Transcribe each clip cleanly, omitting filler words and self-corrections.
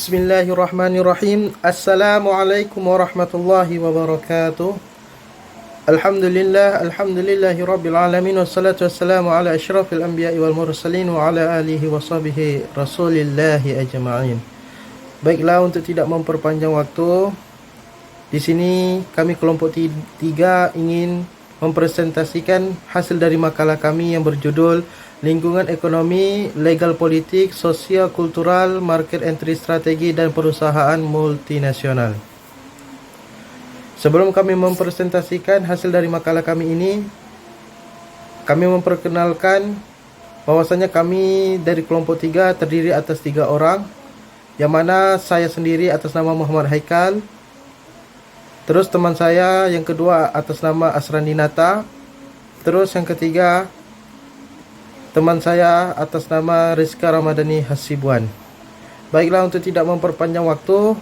Bismillahirrahmanirrahim. Assalamualaikum warahmatullahi wabarakatuh. Alhamdulillahi rabbil alamin. Wassalatu wassalamu ala asyrafil anbiya'i wal mursalin wa ala alihi wa sahbihi rasulillahi ajma'in. Baiklah, untuk tidak memperpanjang waktu, di sini kami kelompok 3 ingin mempresentasikan hasil dari makalah kami yang berjudul Lingkungan Ekonomi, Legal Politik, Sosial Kultural, Market Entry Strategi, dan Perusahaan Multinasional. Sebelum kami mempresentasikan hasil dari makalah kami ini, kami memperkenalkan bahwasanya kami dari kelompok 3 terdiri atas 3 orang, yang mana saya sendiri atas nama Muhammad Haikal, terus teman saya yang kedua atas nama Asrandinata, terus yang ketiga teman saya atas nama Rizka Ramadhani Hasibuan. Baiklah, untuk tidak memperpanjang waktu,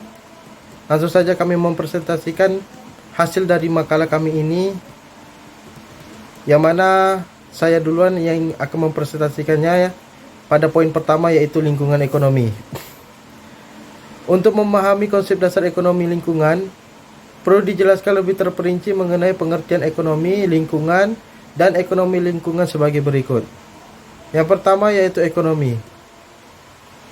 langsung saja kami mempresentasikan hasil dari makalah kami ini, yang mana saya duluan yang akan mempresentasikannya pada poin pertama, yaitu lingkungan ekonomi. Untuk memahami konsep dasar ekonomi lingkungan, perlu dijelaskan lebih terperinci mengenai pengertian ekonomi lingkungan dan ekonomi lingkungan sebagai berikut. Yang pertama yaitu ekonomi.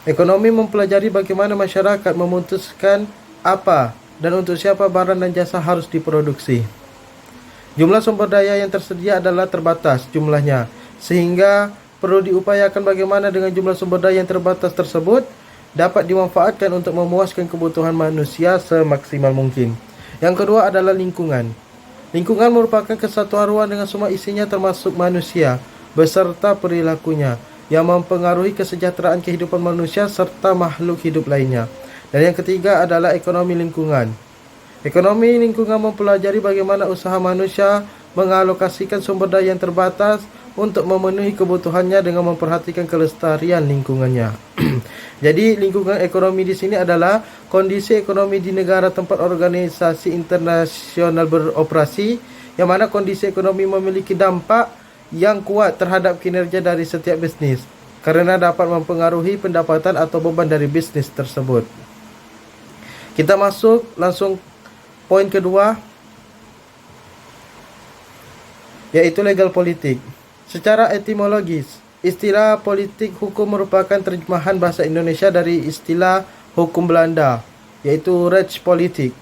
Ekonomi mempelajari bagaimana masyarakat memutuskan apa dan untuk siapa barang dan jasa harus diproduksi. Jumlah sumber daya yang tersedia adalah terbatas jumlahnya, sehingga perlu diupayakan bagaimana dengan jumlah sumber daya yang terbatas tersebut dapat dimanfaatkan untuk memuaskan kebutuhan manusia semaksimal mungkin. Yang kedua adalah lingkungan. Lingkungan merupakan kesatuan ruang dengan semua isinya termasuk manusia beserta perilakunya yang mempengaruhi kesejahteraan kehidupan manusia serta makhluk hidup lainnya. Dan yang ketiga adalah ekonomi lingkungan. Ekonomi lingkungan mempelajari bagaimana usaha manusia mengalokasikan sumber daya yang terbatas untuk memenuhi kebutuhannya dengan memperhatikan kelestarian lingkungannya. Jadi lingkungan ekonomi di sini adalah kondisi ekonomi di negara tempat organisasi internasional beroperasi, yang mana kondisi ekonomi memiliki dampak yang kuat terhadap kinerja dari setiap bisnis karena dapat mempengaruhi pendapatan atau beban dari bisnis tersebut. Kita masuk langsung poin kedua, yaitu legal politik. Secara etimologis, istilah politik hukum merupakan terjemahan bahasa Indonesia dari istilah hukum Belanda, yaitu rechtspolitik,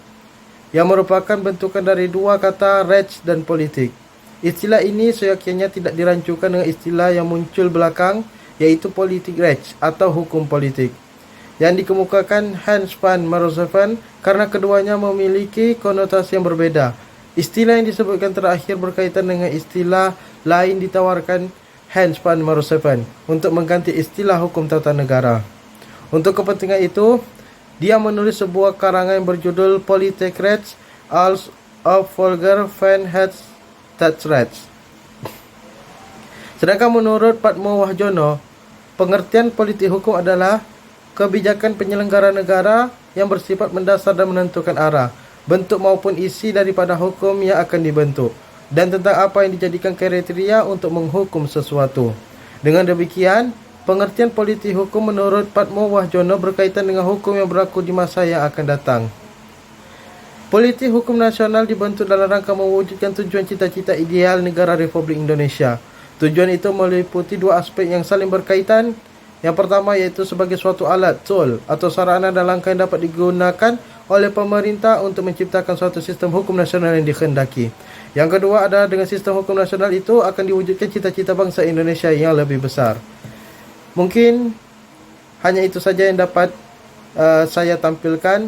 yang merupakan bentukan dari dua kata rechts dan politik. Istilah ini seyogyanya tidak dirancukan dengan istilah yang muncul belakang, yaitu politik rechts atau hukum politik, yang dikemukakan Hans van Maarschaveen, karena keduanya memiliki konotasi yang berbeda. Istilah yang disebutkan terakhir berkaitan dengan istilah lain ditawarkan Hans van Maarschaveen untuk mengganti istilah hukum tata negara. Untuk kepentingan itu, dia menulis sebuah karangan yang berjudul Politik Rechts als of Volker van het Staatsrecht. Sedangkan menurut Patmo Wahjono, pengertian politik hukum adalah kebijakan penyelenggara negara yang bersifat mendasar dan menentukan arah, bentuk maupun isi daripada hukum yang akan dibentuk, dan tentang apa yang dijadikan kriteria untuk menghukum sesuatu. Dengan demikian, pengertian politik hukum menurut Patmo Wahjono berkaitan dengan hukum yang berlaku di masa yang akan datang. Politik hukum nasional dibentuk dalam rangka mewujudkan tujuan cita-cita ideal negara Republik Indonesia. Tujuan itu meliputi dua aspek yang saling berkaitan. Yang pertama yaitu sebagai suatu alat, tool, atau sarana dan langkah yang dapat digunakan oleh pemerintah untuk menciptakan suatu sistem hukum nasional yang dikehendaki. Yang kedua adalah dengan sistem hukum nasional itu akan diwujudkan cita-cita bangsa Indonesia yang lebih besar. Mungkin hanya itu saja yang dapat saya tampilkan.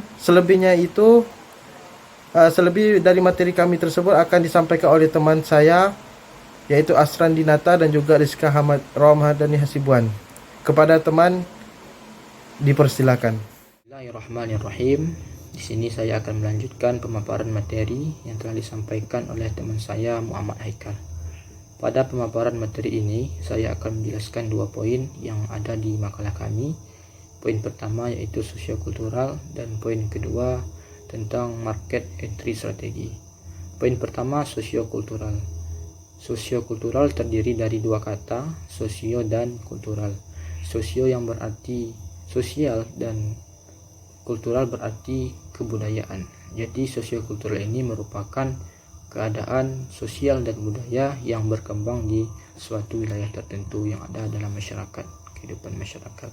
Selebih dari materi kami tersebut akan disampaikan oleh teman saya, yaitu Asrandinata dan juga Rizka Ramadhani Hasibuan. Kepada teman, dipersilakan. Bismillahirrahmanirrahim. Di sini saya akan melanjutkan pemaparan materi yang telah disampaikan oleh teman saya Muhammad Haikal. Pada pemaparan materi ini, saya akan menjelaskan 2 poin yang ada di makalah kami. Poin pertama yaitu sosiokultural dan poin kedua tentang market entry strategi. Poin pertama, sosiokultural. Sosiokultural terdiri dari 2 kata, sosio dan kultural. Sosio yang berarti sosial dan kultural berarti kebudayaan. Jadi sosiokultural ini merupakan keadaan sosial dan budaya yang berkembang di suatu wilayah tertentu yang ada dalam masyarakat, kehidupan masyarakat.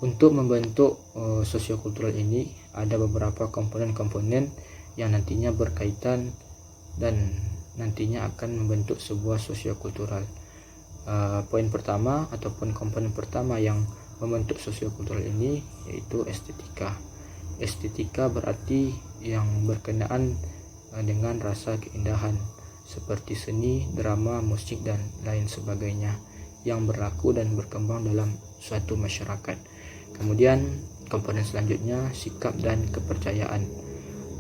Untuk membentuk sosiokultural ini ada beberapa komponen-komponen yang nantinya berkaitan dan nantinya akan membentuk sebuah sosiokultural. Poin pertama ataupun komponen pertama yang membentuk sosiokultural ini yaitu estetika. Estetika berarti yang berkenaan dengan rasa keindahan seperti seni, drama, musik dan lain sebagainya yang berlaku dan berkembang dalam suatu masyarakat. Kemudian komponen selanjutnya sikap dan kepercayaan.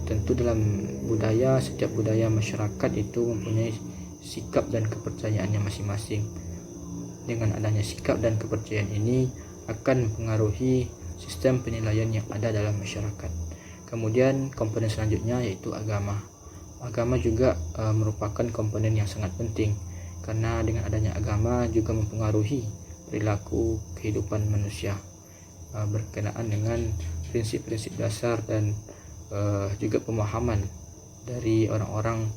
Tentu dalam budaya, setiap budaya masyarakat itu mempunyai sikap dan kepercayaannya masing-masing. Dengan adanya sikap dan kepercayaan ini akan mempengaruhi sistem penilaian yang ada dalam masyarakat. Kemudian komponen selanjutnya yaitu agama. Agama juga merupakan komponen yang sangat penting karena dengan adanya agama juga mempengaruhi perilaku kehidupan manusia berkenaan dengan prinsip-prinsip dasar dan juga pemahaman dari orang-orang,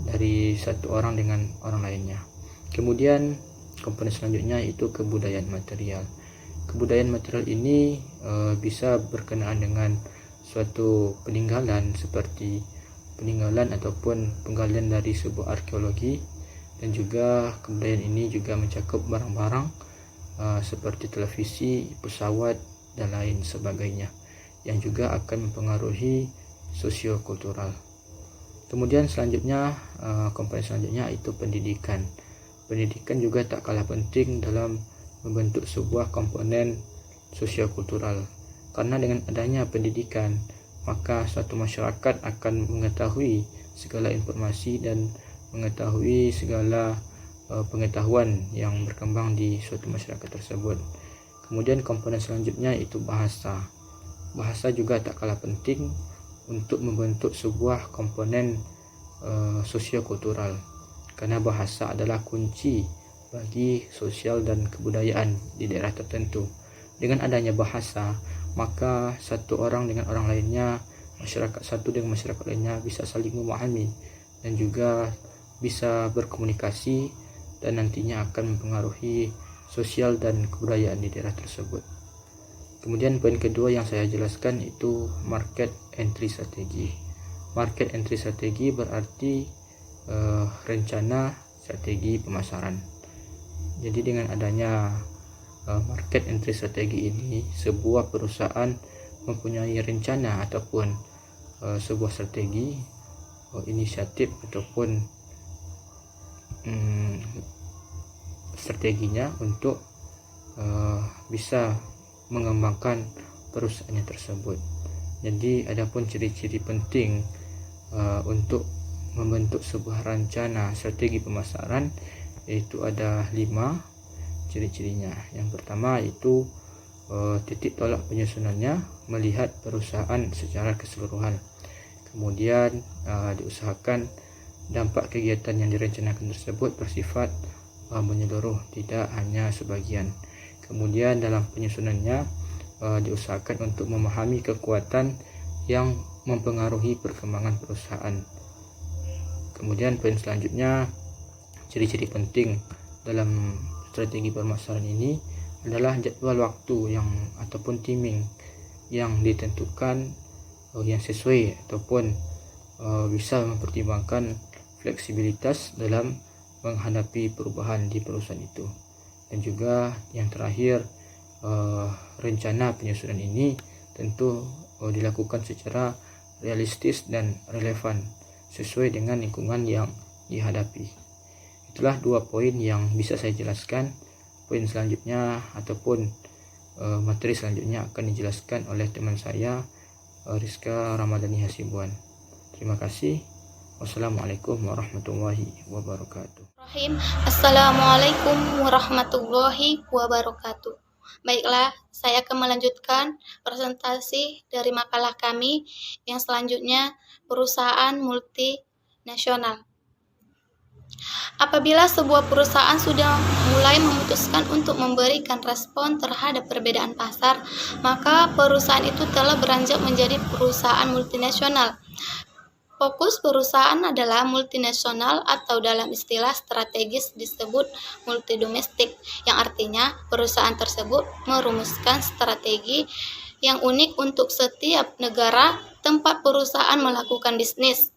dari satu orang dengan orang lainnya. Kemudian komponen selanjutnya itu kebudayaan material. Kebudayaan material ini bisa berkenaan dengan suatu peninggalan seperti peninggalan ataupun penggalian dari sebuah arkeologi, dan juga kebudayaan ini juga mencakup barang-barang seperti televisi, pesawat dan lain sebagainya yang juga akan mempengaruhi sosiokultural. Kemudian selanjutnya komponen selanjutnya itu pendidikan. Pendidikan juga tak kalah penting dalam membentuk sebuah komponen sosiokultural. Karena dengan adanya pendidikan, maka suatu masyarakat akan mengetahui segala informasi dan mengetahui segala pengetahuan yang berkembang di suatu masyarakat tersebut. Kemudian komponen selanjutnya itu bahasa. Bahasa juga tak kalah penting untuk membentuk sebuah komponen sosiokultural. Karena bahasa adalah kunci bagi sosial dan kebudayaan di daerah tertentu. Dengan adanya bahasa, maka satu orang dengan orang lainnya, masyarakat satu dengan masyarakat lainnya bisa saling memahami dan juga bisa berkomunikasi dan nantinya akan mempengaruhi sosial dan kebudayaan di daerah tersebut. Kemudian poin kedua yang saya jelaskan itu market entry strategi. Market entry strategi berarti rencana strategi pemasaran. Jadi dengan adanya market entry strategi ini, sebuah perusahaan mempunyai rencana ataupun sebuah strategi, inisiatif ataupun strateginya untuk bisa mengembangkan perusahaannya tersebut. Jadi adapun ciri-ciri penting untuk membentuk sebuah rencana strategi pemasaran yaitu ada 5 ciri-cirinya. Yang pertama itu titik tolak penyusunannya, melihat perusahaan secara keseluruhan. Kemudian diusahakan dampak kegiatan yang direncanakan tersebut bersifat menyeluruh, tidak hanya sebagian. Kemudian dalam penyusunannya diusahakan untuk memahami kekuatan yang mempengaruhi perkembangan perusahaan. Kemudian poin selanjutnya, ciri-ciri penting dalam strategi pemasaran ini adalah jadwal waktu yang ataupun timing yang ditentukan yang sesuai ataupun bisa mempertimbangkan fleksibilitas dalam menghadapi perubahan di perusahaan itu. Dan juga yang terakhir, rencana penyusunan ini tentu dilakukan secara realistis dan relevan sesuai dengan lingkungan yang dihadapi. Itulah 2 poin yang bisa saya jelaskan. Poin selanjutnya ataupun materi selanjutnya akan dijelaskan oleh teman saya, Rizka Ramadhani Hasibuan. Terima kasih. Wassalamualaikum warahmatullahi wabarakatuh. Assalamualaikum warahmatullahi wabarakatuh. Baiklah, saya akan melanjutkan presentasi dari makalah kami yang selanjutnya, perusahaan multinasional. Apabila sebuah perusahaan sudah mulai memutuskan untuk memberikan respon terhadap perbedaan pasar, maka perusahaan itu telah beranjak menjadi perusahaan multinasional. Fokus perusahaan adalah multinasional atau dalam istilah strategis disebut multidomestik, yang artinya perusahaan tersebut merumuskan strategi yang unik untuk setiap negara tempat perusahaan melakukan bisnis.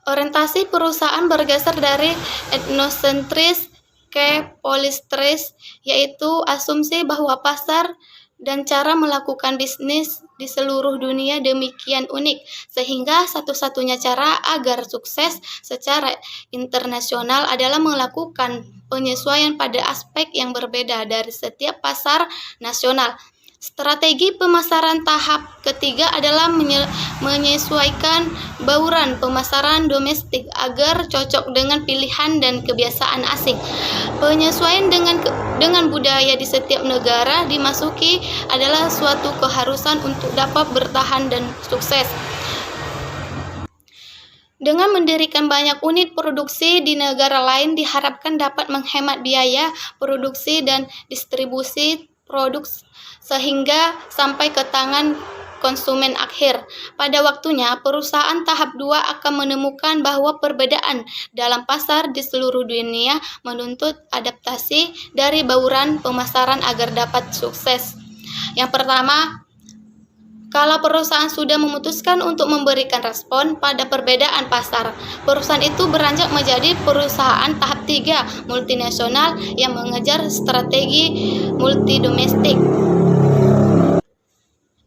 Orientasi perusahaan bergeser dari etnosentris ke polisentris, yaitu asumsi bahwa pasar dan cara melakukan bisnis di seluruh dunia demikian unik, sehingga satu-satunya cara agar sukses secara internasional adalah melakukan penyesuaian pada aspek yang berbeda dari setiap pasar nasional. Strategi pemasaran tahap ketiga adalah menyesuaikan bauran pemasaran domestik agar cocok dengan pilihan dan kebiasaan asing. Penyesuaian dengan budaya di setiap negara dimasuki adalah suatu keharusan untuk dapat bertahan dan sukses. Dengan mendirikan banyak unit produksi di negara lain diharapkan dapat menghemat biaya produksi dan distribusi produk sehingga sampai ke tangan konsumen akhir. Pada waktunya, perusahaan tahap 2 akan menemukan bahwa perbedaan dalam pasar di seluruh dunia menuntut adaptasi dari bauran pemasaran agar dapat sukses. Yang pertama, kalau perusahaan sudah memutuskan untuk memberikan respon pada perbedaan pasar, perusahaan itu beranjak menjadi perusahaan tahap 3 multinasional yang mengejar strategi multidomestik.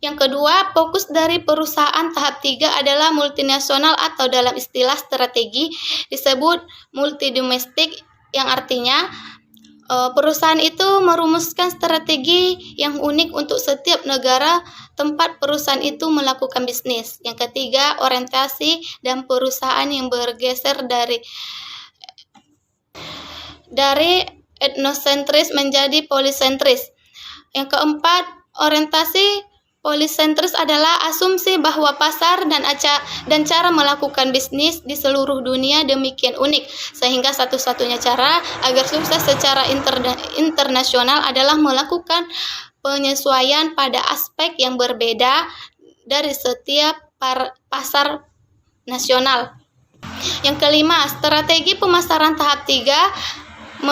Yang kedua, fokus dari perusahaan tahap 3 adalah multinasional atau dalam istilah strategi disebut multidomestik, yang artinya perusahaan itu merumuskan strategi yang unik untuk setiap negara tempat perusahaan itu melakukan bisnis. Yang ketiga, orientasi dan perusahaan yang bergeser dari etnosentris menjadi polisentris. Yang keempat, orientasi polisentris adalah asumsi bahwa pasar dan cara melakukan bisnis di seluruh dunia demikian unik, sehingga satu-satunya cara agar sukses secara internasional adalah melakukan penyesuaian pada aspek yang berbeda dari setiap pasar nasional. Yang kelima, strategi pemasaran tahap 3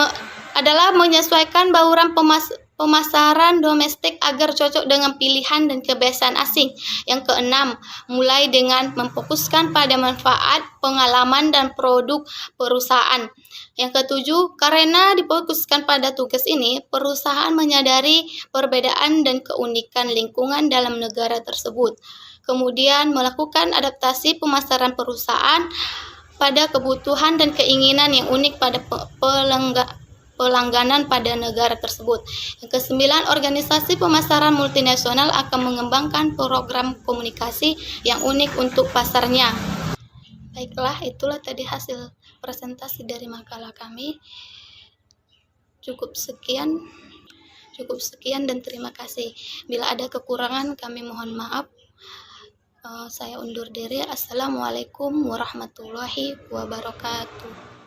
adalah menyesuaikan bauran pemasaran domestik agar cocok dengan pilihan dan kebiasaan asing. Yang keenam, mulai dengan memfokuskan pada manfaat, pengalaman, dan produk perusahaan. Yang ketujuh, karena difokuskan pada tugas ini, perusahaan menyadari perbedaan dan keunikan lingkungan dalam negara tersebut. Kemudian melakukan adaptasi pemasaran perusahaan pada kebutuhan dan keinginan yang unik pada pelangganan pada negara tersebut. Yang kesembilan, organisasi pemasaran multinasional akan mengembangkan program komunikasi yang unik untuk pasarnya. Baiklah, itulah tadi hasil presentasi dari makalah kami. Cukup sekian dan terima kasih. Bila ada kekurangan kami mohon maaf. Saya undur diri. Assalamualaikum warahmatullahi wabarakatuh.